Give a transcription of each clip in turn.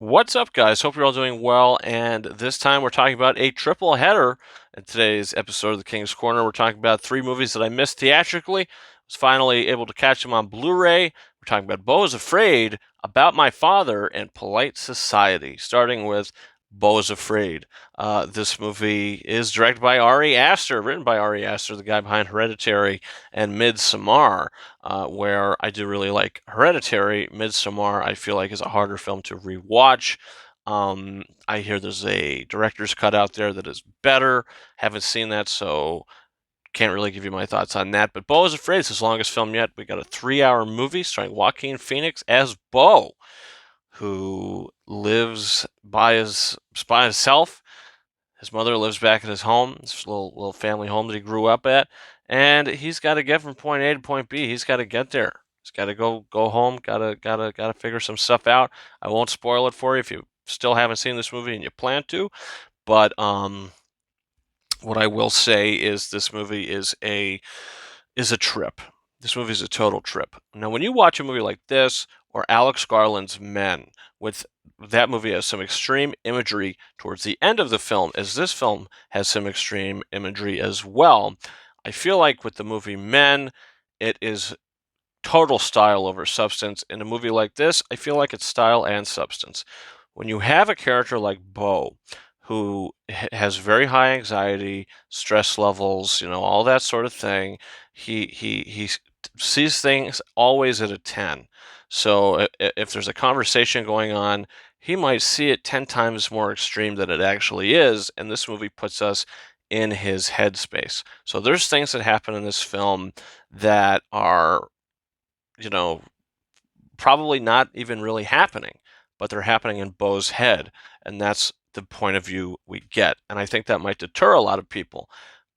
What's up, guys? Hope you're all doing well. And this time we're talking about a triple header. In today's episode of the King's Corner, we're talking about three movies that I missed theatrically. Was finally able to catch them on Blu-ray. We're talking about Beau is Afraid, About My Father, and Polite Society. Starting with Beau is Afraid. This movie is directed by Ari Aster, written by Ari Aster, the guy behind Hereditary and Midsommar. Where I do really like Hereditary. Midsommar, I feel like, is a harder film to rewatch. I hear there's a director's cut out there that is better. Haven't seen that, so can't really give you my thoughts on that. But Beau is Afraid is his longest film yet. We got a 3-hour movie starring Joaquin Phoenix as Beau, who lives by himself. His mother lives back at his home, this little family home that he grew up at, and he's got to get from point A to point B. He's got to get there. He's got to go home. Gotta figure some stuff out. I won't spoil it for you if you still haven't seen this movie and you plan to. But what I will say is this movie is a trip. This movie is a total trip. Now, when you watch a movie like this or Alex Garland's Men, with that movie has some extreme imagery towards the end of the film, as this film has some extreme imagery as well. I feel like with the movie Men, it is total style over substance. In a movie like this, I feel like it's style and substance. When you have a character like Beau, who has very high anxiety, stress levels, all that sort of thing, he sees things always at a 10. So if there's a conversation going on, he might see it 10 times more extreme than it actually is, and this movie puts us in his headspace. So there's things that happen in this film that are you know, probably not even really happening, but they're happening in Beau's head, and that's the point of view we get. And I think that might deter a lot of people.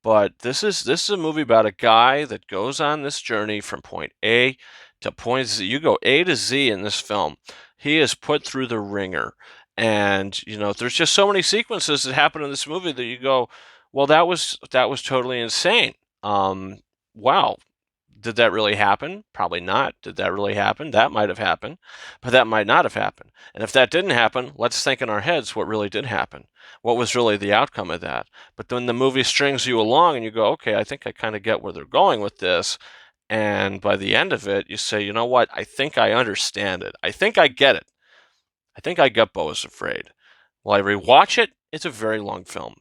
But this is a movie about a guy that goes on this journey from point A to point Z. You go A to Z in this film. He is put through the ringer. And there's just so many sequences that happen in this movie that you go, well, that was totally insane. Wow, did that really happen? Probably not. Did that really happen? That might have happened, but that might not have happened. And if that didn't happen, let's think in our heads what really did happen. What was really the outcome of that? But then the movie strings you along and you go, okay, I think I kind of get where they're going with this. And by the end of it, you say, you know what? I think I understand it. I think I get it. I think I get Beau is Afraid. Will I rewatch it? It's a very long film.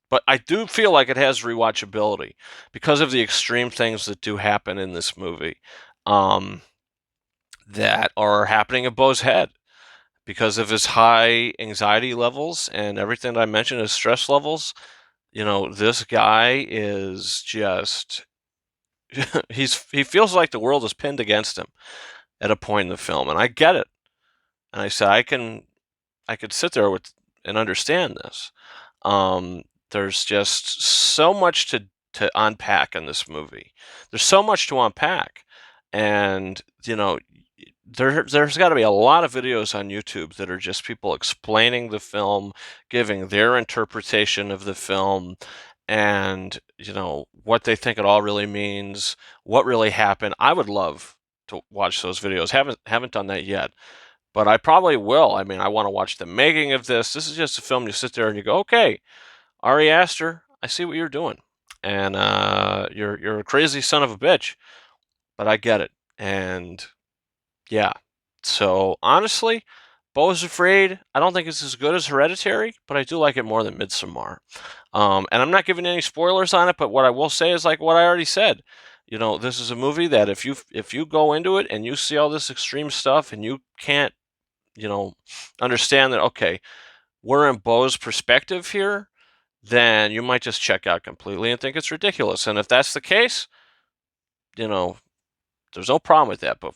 But I do feel like it has rewatchability because of the extreme things that do happen in this movie, um, that are happening in Beau's head because of his high anxiety levels and everything that I mentioned, his stress levels. This guy is just he feels like the world is pinned against him at a point in the film, and I get it. And I said I could sit there with and understand this. Um, there's just so much to unpack in this movie. There's so much to unpack, and there's got to be a lot of videos on YouTube that are just people explaining the film, giving their interpretation of the film, and what they think it all really means, what really happened. I would love to watch those videos. Haven't done that yet, but I probably will. I mean, I want to watch the making of this. This is just a film you sit there and you go, okay, Ari Aster, I see what you're doing, and you're a crazy son of a bitch, but I get it, and yeah. So honestly, Beau is Afraid, I don't think it's as good as Hereditary, but I do like it more than Midsommar. And I'm not giving any spoilers on it, but what I will say is like what I already said. This is a movie that if you go into it and you see all this extreme stuff and you can't, understand that okay, we're in Beau's perspective here, then you might just check out completely and think it's ridiculous. And if that's the case, you know, there's no problem with that. But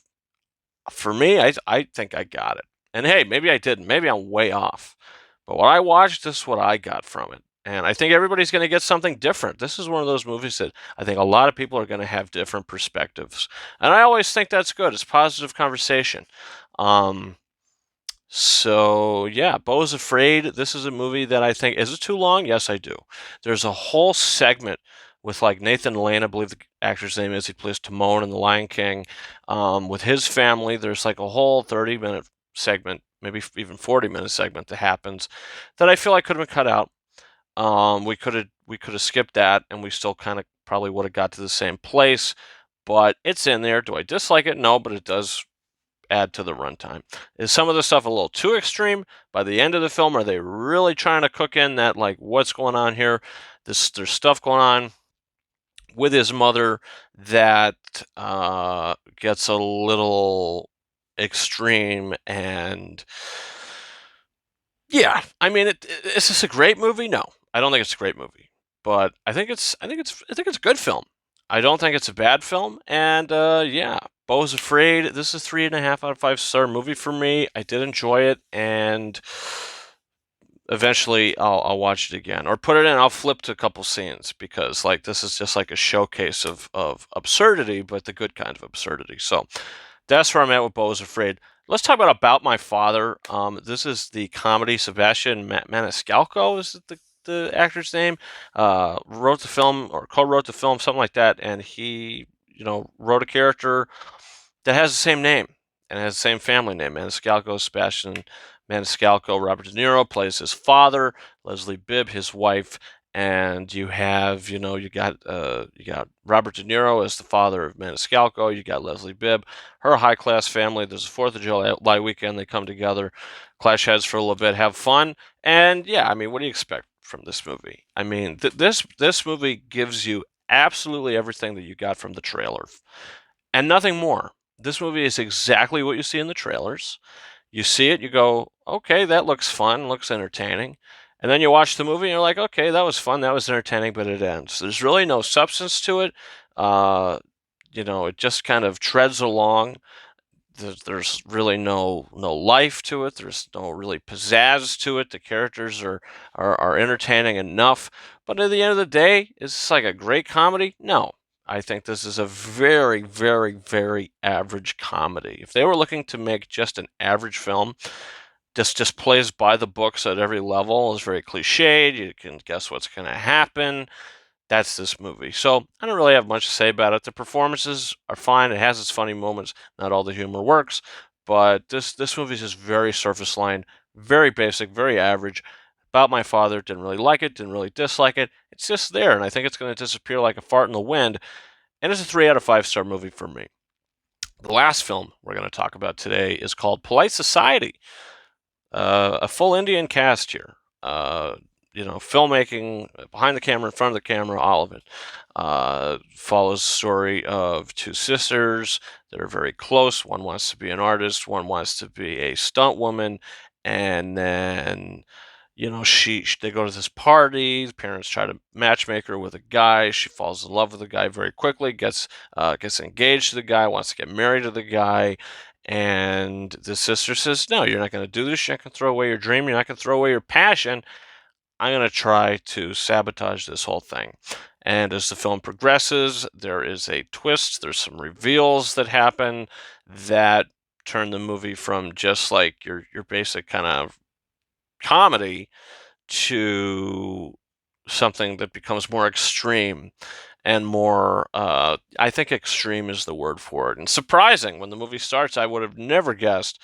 for me, I think I got it. And hey, maybe I didn't. Maybe I'm way off. But what I watched, this is what I got from it. And I think everybody's going to get something different. This is one of those movies that I think a lot of people are going to have different perspectives. And I always think that's good. It's positive conversation. So yeah, Beau is Afraid. This is a movie that I think, is it too long? Yes, I do. There's a whole segment with like Nathan Lane, I believe the actor's name is. He plays Timon in The Lion King. With his family, there's like a whole 30-minute segment, maybe even 40-minute segment that happens that I feel like could have been cut out. We could have skipped that, and we still kind of probably would have got to the same place. But it's in there. Do I dislike it? No, but it does add to the runtime. Is some of the stuff a little too extreme? By the end of the film, are they really trying to cook in that, like, what's going on here? There's stuff going on with his mother that gets a little extreme, and yeah, I mean, is this a great movie? No, I don't think it's a great movie, but I think it's a good film. I don't think it's a bad film, and yeah, Beau's Afraid. This is 3.5 out of 5 star movie for me. I did enjoy it, and eventually I'll watch it again or put it in. I'll flip to a couple scenes because like this is just like a showcase of absurdity, but the good kind of absurdity. So that's where I'm at with Beau's Afraid. Let's talk about My Father. This is the comedy. Sebastian Maniscalco is the actor's name. Wrote the film or co-wrote the film, something like that, and he wrote a character that has the same name and has the same family name. Maniscalco, Sebastian Maniscalco. Robert De Niro plays his father. Leslie Bibb, his wife. And you have, you got Robert De Niro as the father of Maniscalco. You got Leslie Bibb, her high class family. There's a 4th of July weekend. They come together, clash heads for a little bit, have fun, and yeah, I mean, what do you expect from this movie? I mean, this movie gives you absolutely everything that you got from the trailer, and nothing more. This movie is exactly what you see in the trailers. You see it, you go, okay, that looks fun, looks entertaining. And then you watch the movie and you're like, okay, that was fun, that was entertaining, but it ends. There's really no substance to it. Uh, it just kind of treads along. There's really no life to it. There's no really pizzazz to it. The characters are entertaining enough. But at the end of the day, is this like a great comedy? No. I think this is a very, very, very average comedy. If they were looking to make just an average film, this just plays by the books at every level. It's very cliched. You can guess what's going to happen. That's this movie. So I don't really have much to say about it. The performances are fine. It has its funny moments. Not all the humor works, but this movie is just very surface line, very basic, very average. About My Father, didn't really like it, didn't really dislike it. It's just there, and I think it's going to disappear like a fart in the wind. And it's a 3 out of 5 star movie for me. The last film we're going to talk about today is called Polite Society. A full Indian cast here. Filmmaking, behind the camera, in front of the camera, all of it. Follows the story of two sisters that are very close. One wants to be an artist, one wants to be a stunt woman, and then they go to this party. The parents try to matchmake her with a guy. She falls in love with the guy very quickly. Gets engaged to the guy. Wants to get married to the guy. And the sister says, "No, you're not going to do this. You're not going to throw away your dream. You're not going to throw away your passion. I'm going to try to sabotage this whole thing." And as the film progresses, there is a twist. There's some reveals that happen that turn the movie from just like your basic kind of comedy to something that becomes more extreme and more, I think extreme is the word for it. And surprising, when the movie starts, I would have never guessed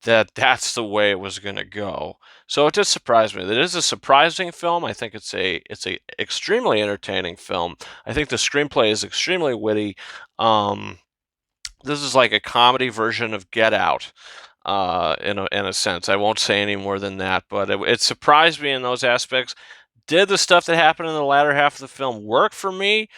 that that's the way it was going to go. So it did surprise me. It is a surprising film. I think it's a extremely entertaining film. I think the screenplay is extremely witty. This is like a comedy version of Get Out, in a sense. I won't say any more than that, but it surprised me in those aspects. Did the stuff that happened in the latter half of the film work for me?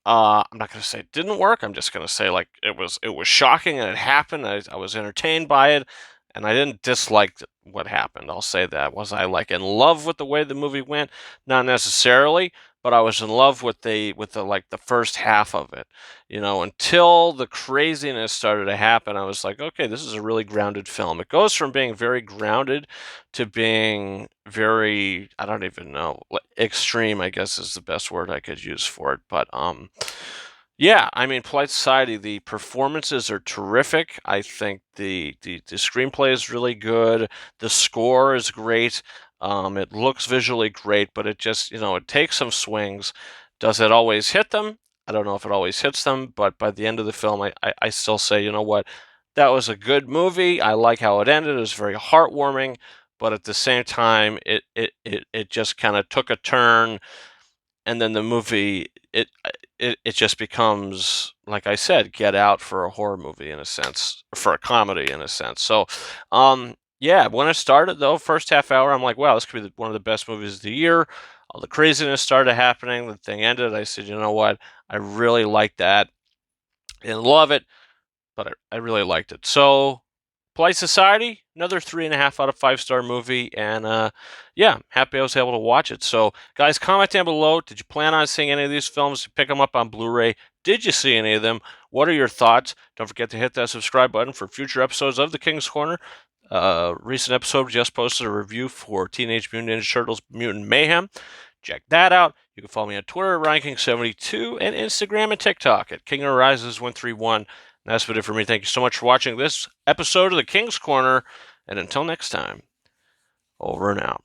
I'm not going to say it didn't work. I'm just going to say like it was shocking and it happened. I was entertained by it, and I didn't dislike what happened. I'll say that. Was I like in love with the way the movie went? Not necessarily, but I was in love with the first half of it. Until the craziness started to happen, I was like, okay, this is a really grounded film. It goes from being very grounded to being very, I don't even know, extreme, I guess is the best word I could use for it. But yeah, I mean, Polite Society, the performances are terrific. I think the screenplay is really good. The score is great. It looks visually great, but it just, it takes some swings. Does it always hit them? I don't know if it always hits them, but by the end of the film, I still say, you know what? that was a good movie. I like how it ended. It was very heartwarming, but at the same time, it just kind of took a turn, and then the movie it just becomes, like I said, Get Out for a horror movie in a sense, for a comedy in a sense. So, yeah, when it started though, first half hour, I'm like, wow, this could be one of the best movies of the year. All the craziness started happening. The thing ended. I said, you know what? I really like that. Didn't love it, but I really liked it. So, Polite Society, another 3.5 out of 5-star movie, and yeah, happy I was able to watch it. So, guys, comment down below. Did you plan on seeing any of these films? Pick them up on Blu-ray. Did you see any of them? What are your thoughts? Don't forget to hit that subscribe button for future episodes of The King's Corner. Recent episode just posted a review for Teenage Mutant Ninja Turtles Mutant Mayhem. Check that out. You can follow me on Twitter at Ranking72 and Instagram and TikTok at King Arises 131. That's about it for me. Thank you so much for watching this episode of The King's Corner. And until next time, over and out.